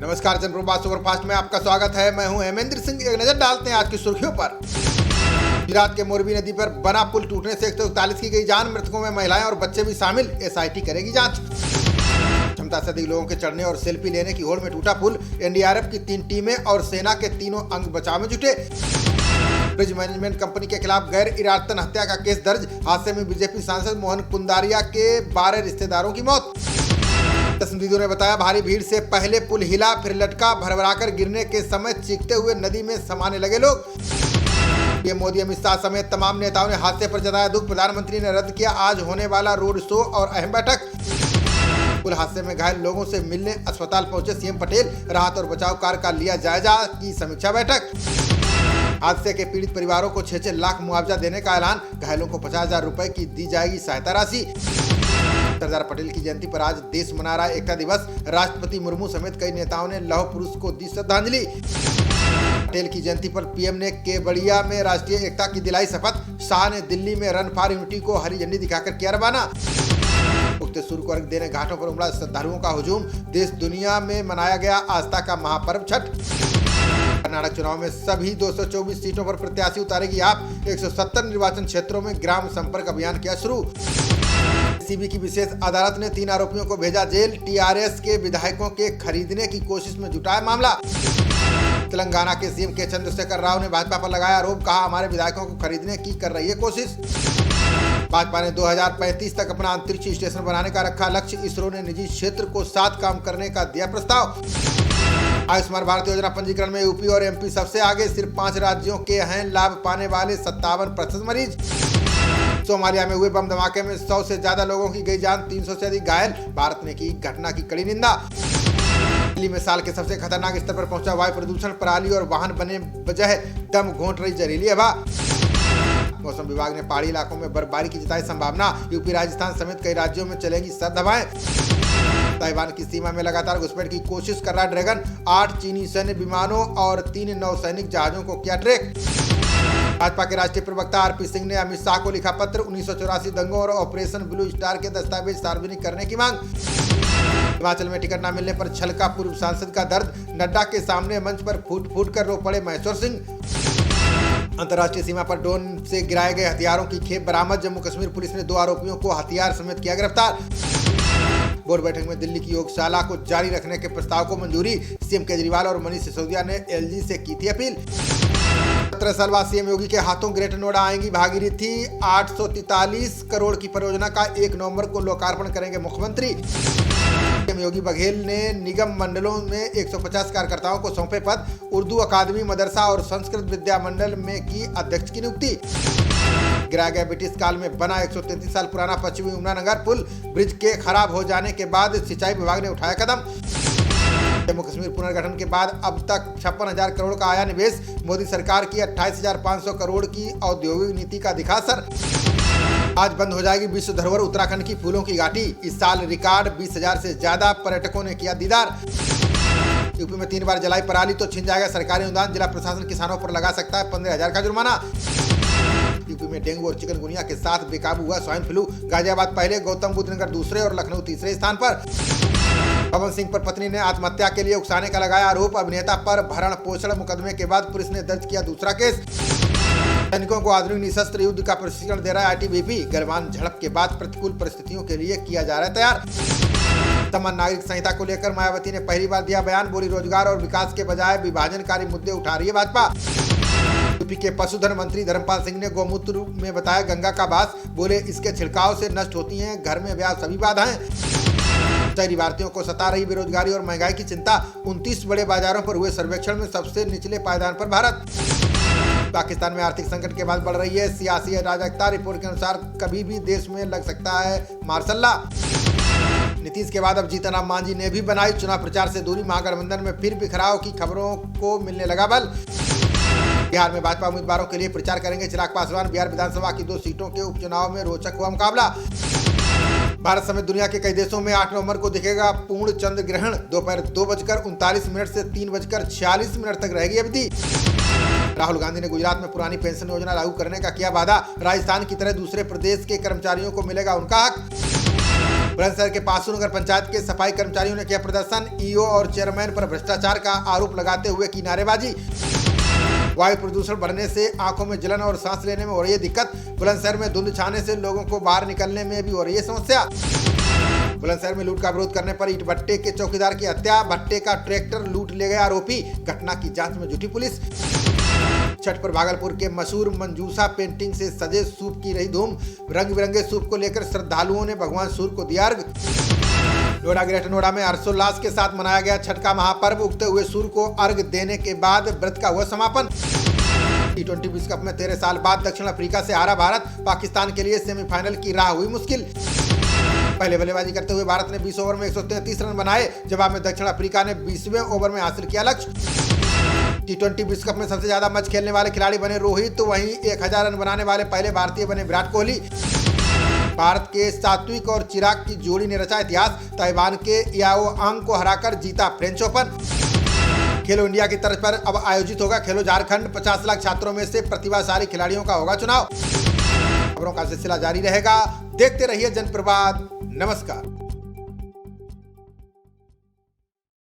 नमस्कार, जनप्रवाद सुपरफास्ट में आपका स्वागत है। मैं हूं हेमेंद्र सिंह। एक नजर डालते हैं आज की सुर्खियों पर। गुजरात के मोरबी नदी पर बना पुल टूटने से 141 की गई जान, मृतकों में महिलाएं और बच्चे भी शामिल। एसआईटी करेगी जांच। क्षमता से अधिक लोगों के चढ़ने और सेल्फी लेने की होड़ में टूटा पुल। एनडीआरएफ की 3 टीमें और सेना के तीनों अंग बचाव में जुटे। ब्रिज मैनेजमेंट कंपनी के खिलाफ गैर इरादतन हत्या का केस दर्ज। हादसे में बीजेपी सांसद मोहन कुंदारिया के 12 रिश्तेदारों की मौत। दस्तदीदों ने बताया, भारी भीड़ से पहले पुल हिला, फिर लटका। भरभराकर गिरने के समय चीखते हुए नदी में समाने लगे लोग। पीएम मोदी, अमित शाह समेत तमाम नेताओं ने हादसे पर जताया दुख। प्रधानमंत्री ने रद्द किया आज होने वाला रोड शो और अहम बैठक। पुल हादसे में घायल लोगों से मिलने अस्पताल पहुंचे सीएम पटेल। राहत और बचाव कार्य का लिया जायजा, की समीक्षा बैठक। हादसे के पीड़ित परिवारों को 6-6 लाख मुआवजा देने का ऐलान। घायलों को 50,000 रुपए की दी जाएगी सहायता राशि। सरदार पटेल की जयंती पर आज देश मना रहा है एकता दिवस। राष्ट्रपति मुर्मू समेत कई नेताओं ने लौह पुरुष को दी श्रद्धांजलि। पटेल की जयंती पर पीएम ने केवड़िया में राष्ट्रीय एकता की दिलाई शपथ। शाह ने दिल्ली में रन फॉर यूनिटी को हरी झंडी दिखाकर किया रवाना। उगते सूर्य को अर्घ्य देने घाटों पर उमड़ा श्रद्धालुओं का हुजूम। देश दुनिया में मनाया गया आस्था का महापर्व छठ। कर्नाटक चुनाव में सभी 224 सीटों पर प्रत्याशी उतारेगी आप। 170 निर्वाचन क्षेत्रों में ग्राम संपर्क अभियान किया शुरू। सीबी की विशेष अदालत ने 3 आरोपियों को भेजा जेल। टीआरएस के विधायकों के खरीदने की कोशिश में जुटा है मामला। तेलंगाना के सीएम के चंद्रशेखर राव ने भाजपा पर लगाया आरोप। कहा, हमारे विधायकों को खरीदने की कर रही है कोशिश। भाजपा ने 2035 तक अपना अंतरिक्ष स्टेशन बनाने का रखा लक्ष्य। इसरो ने निजी क्षेत्र को साथ काम करने का दिया प्रस्ताव। आयुष्मान भारत योजना पंजीकरण में यूपी और एमपी सबसे आगे। सिर्फ 5 राज्यों के हैं लाभ पाने वाले 57% मरीज। सोमालिया में हुए बम धमाके में 100 से ज्यादा लोगों की गई जान, 300 से अधिक घायल। भारत ने की घटना की कड़ी निंदा। दिल्ली में साल के सबसे खतरनाक स्तर पर पहुंचा वायु प्रदूषण। पराली और वाहन बने वजह दम घोंट रही जहरीली हवा। मौसम विभाग ने पहाड़ी इलाकों में बर्फबारी की जताई संभावना। यूपी, राजस्थान समेत कई राज्यों में चलेंगी सर्द हवाएं। ताइवान की सीमा में लगातार घुसपैठ की कोशिश कर रहा ड्रैगन। 8 चीनी सैन्य विमानों और 3 नौसैनिक जहाजों को किया ट्रैक। भाजपा के राष्ट्रीय प्रवक्ता आरपी सिंह ने अमित शाह को लिखा पत्र। 1984 दंगों और ऑपरेशन ब्लू स्टार के दस्तावेज सार्वजनिक करने की मांग। हिमाचल में टिकट न मिलने पर छलका पूर्व सांसद का दर्द। नड्डा के सामने मंच पर फूट फूट कर रो पड़े महेश्वर सिंह। अंतर्राष्ट्रीय सीमा पर ड्रोन से गिराए गए हथियारों की खेप बरामद। जम्मू कश्मीर पुलिस ने 2 आरोपियों को हथियार समेत किया गिरफ्तार। बोर्ड बैठक में दिल्ली की योगशाला को जारी रखने के प्रस्ताव को मंजूरी। सीएम केजरीवाल और मनीष सिसोदिया ने एलजी से की थी अपील। 17 साल बाद सीएम योगी के हाथों ग्रेटर नोएडा आएंगी भागीरथी। 843 करोड़ की परियोजना का 1 नवंबर को लोकार्पण करेंगे मुख्यमंत्री। सीएम योगी बघेल ने निगम मंडलों में 150 कार्यकर्ताओं को सौंपे पद। उर्दू अकादमी, मदरसा और संस्कृत विद्या मंडल में की अध्यक्ष की नियुक्ति। गिराया गया ब्रिटिश काल में बना 133 साल पुराना पश्चिमी यमुनानगर पुल। ब्रिज के खराब हो जाने के बाद सिंचाई विभाग ने उठाया कदम। जम्मू कश्मीर पुनर्गठन के बाद अब तक 56,000 करोड़ का आया निवेश। मोदी सरकार की 28,500 करोड़ की औद्योगिक नीति का दिखा असर। आज बंद हो जाएगी विश्व धरोहर उत्तराखंड की फूलों की घाटी। इस साल रिकॉर्ड 20,000 से ज्यादा पर्यटकों ने किया दीदार। यूपी में 3 बार जलाई पराली तो छिन जाएगा सरकारी अनुदान। जिला प्रशासन किसानों पर लगा सकता है 15,000 का जुर्माना। यूपी में डेंगू और चिकनगुनिया के साथ बेकाबू हुआ स्वाइन फ्लू। गाजियाबाद पहले, गौतम बुद्ध नगर दूसरे और लखनऊ तीसरे स्थान पर। पवन सिंह पर पत्नी ने आत्महत्या के लिए उकसाने का लगाया आरोप। अभिनेता पर भरण पोषण मुकदमे के बाद पुलिस ने दर्ज किया दूसरा केस। सैनिकों को आधुनिक निशस्त्र युद्ध का प्रशिक्षण दे रहा है आईटीबीपी। गलवान झड़प के बाद प्रतिकूल परिस्थितियों के लिए किया जा रहा है तैयार। समान नागरिक संहिता को लेकर मायावती ने पहली बार दिया बयान। बोली, रोजगार और विकास के बजाय विभाजनकारी मुद्दे उठा रही है भाजपा। यूपी के पशुधन मंत्री धर्मपाल सिंह ने गौमूत्र में बताया गंगा का बास। बोले, इसके छिड़काव से नष्ट होती हैं घर में व्याप्त सभी बाधाएं। शहरी भारतीयों को सता रही बेरोजगारी और महंगाई की चिंता। 29 बड़े बाजारों पर हुए सर्वेक्षण में सबसे निचले पायदान पर भारत। पाकिस्तान में आर्थिक संकट के बाद बढ़ रही है सियासी अराजकता। रिपोर्ट के अनुसार कभी भी देश में लग सकता है मार्शल लॉ। नीतीश के बाद अब जीतन राम मांझी ने भी बनाई चुनाव प्रचार से दूरी। महागठबंधन में फिर बिखराव की खबरों को मिलने लगा बल। बिहार में भाजपा उम्मीदवारों के लिए प्रचार करेंगे चिराग पासवान। बिहार विधानसभा की 2 सीटों के उपचुनाव में रोचक हुआ मुकाबला। भारत समेत दुनिया के कई देशों में 8 नवंबर को दिखेगा पूर्ण चंद्र ग्रहण। दोपहर 2:39 से 3:46 तक रहेगी अवधि। राहुल गांधी ने गुजरात में पुरानी पेंशन योजना लागू करने का किया वादा। राजस्थान की तरह दूसरे प्रदेश के कर्मचारियों को मिलेगा उनका हक। बुलंदशहर के पासू नगर पंचायत के सफाई कर्मचारियों ने किया प्रदर्शन। ईओ और चेयरमैन पर भ्रष्टाचार का आरोप लगाते हुए की नारेबाजी। वायु प्रदूषण बढ़ने से आंखों में जलन और सांस लेने में हो रही है दिक्कत। बुलंदशहर में धुंध छाने से लोगों को बाहर निकलने में भी हो रही है समस्या। बुलंदशहर में लूट का विरोध करने पर ईंट भट्टे के चौकीदार की हत्या। भट्टे का ट्रैक्टर लूट ले गए आरोपी। घटना की जांच में जुटी पुलिस। छठ पर भागलपुर के मशहूर मंजूसा पेंटिंग से सजे सूप की रही धूम। रंग बिरंगे सूप को लेकर श्रद्धालुओं ने भगवान सूर्य को दिया अर्घ। नोएडा ग्रेटर नोएडा में हर्षोल्लास के साथ मनाया गया छठ का महापर्व। उगते हुए सूर्य को अर्घ देने के बाद व्रत का हुआ समापन। T20 विश्व कप में 13 साल बाद दक्षिण अफ्रीका से हारा भारत। पाकिस्तान के लिए सेमीफाइनल की राह हुई मुश्किल। पहले बल्लेबाजी करते हुए भारत ने 20 ओवर में 133 रन बनाए। जवाब में दक्षिण अफ्रीका ने 20वें ओवर में हासिल किया लक्ष्य। T20 विश्व कप में सबसे ज्यादा मैच खेलने वाले खिलाड़ी बने रोहित, तो वहीं 1000 रन बनाने वाले पहले भारतीय बने विराट कोहली। भारत के सात्विक और चिराग की जोड़ी ने रचा इतिहास। ताइवान के याओ आंग को हराकर जीता फ्रेंच ओपन। खेलो इंडिया की तर्ज पर अब आयोजित होगा खेलो झारखंड। 50 लाख छात्रों में से प्रतिभाशाली खिलाड़ियों का होगा चुनाव। खबरों का सिलसिला जारी रहेगा। देखते रहिए जनप्रवाद। नमस्कार।